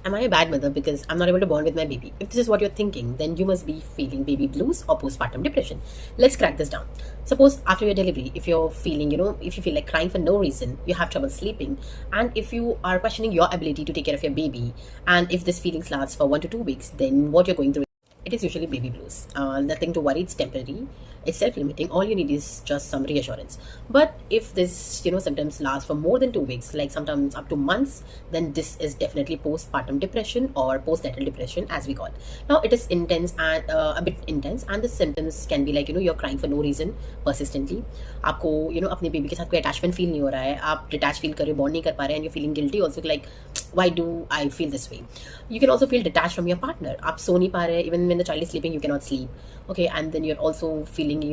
Am I a bad mother because I'm not able to bond with my baby? If this is what you're thinking, then you must be feeling baby blues or postpartum depression. Let's crack this down. Suppose after your delivery, if you're feeling, if you feel like crying for no reason, you have trouble sleeping, and if you are questioning your ability to take care of your baby, and if this feelings lasts for 1 to 2 weeks, then what you're going through, it is usually baby blues. Nothing to worry, it's temporary. It's self-limiting. All you need is just some reassurance. But if this, symptoms last for more than 2 weeks, like sometimes up to months, then this is definitely postpartum depression or postnatal depression, as we call it. Now, it is intense and a bit intense, and the symptoms can be like you're crying for no reason persistently. आपको अपने baby के साथ कोई attachment feel नहीं हो रहा है, आप डिटैच फील कर रहे हो, बॉन्ड नहीं कर पा रहे हैं, and you feeling guilty also like why do I feel this way. You can also feel detached from your partner. आप सो नहीं पा रहे, even when the child is sleeping you cannot sleep. Okay, and then you're also feeling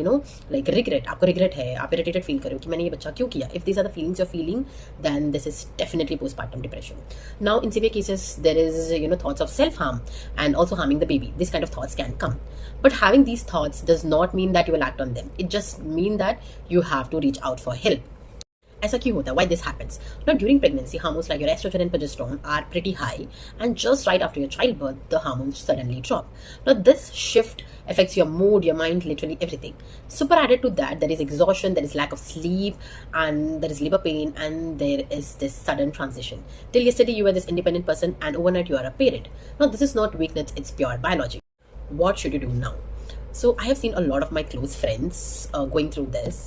like regret. आपको regret है, आप irritated feel कर रहे हो कि मैंने ये बच्चा क्यों किया. If these are the feelings you're feeling, then this is definitely postpartum depression. Now in severe cases there is thoughts of self harm and also harming the baby. These kind of thoughts can come, but having these thoughts does not mean that you will act on them. It just mean that you have to reach out for help. ऐसा क्यों होता है? Why this happens? Now during pregnancy, hormones like your estrogen and progesterone are pretty high, and just right after your childbirth, the hormones suddenly drop. Now this shift affects your mood, your mind, literally everything. Super added to that, there is exhaustion, there is lack of sleep, and there is labor pain, and there is this sudden transition. Till yesterday, you were this independent person, and overnight, you are a parent. Now this is not weakness; it's pure biology. What should you do now? So I have seen a lot of my close friends going through this,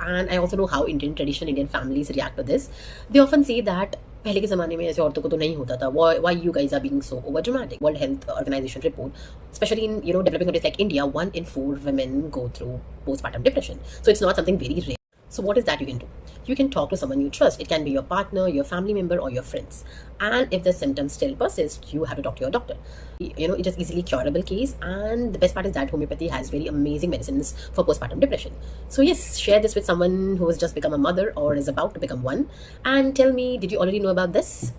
and I also know how Indian traditional Indian families react to this. They often say that पहले के ज़माने में ऐसे औरतों को तो नहीं होता था. Why you guys are being so over dramatic? World Health Organization report, especially in developing countries like India, 1 in 4 women go through postpartum depression. So it's not something very rare. So what is that you can do? You can talk to someone you trust. It can be your partner, your family member, or your friends. And if the symptoms still persist, you have to talk to your doctor. It is easily curable case. And the best part is that homeopathy has very amazing medicines for postpartum depression. So yes, share this with someone who has just become a mother or is about to become one. And tell me, did you already know about this?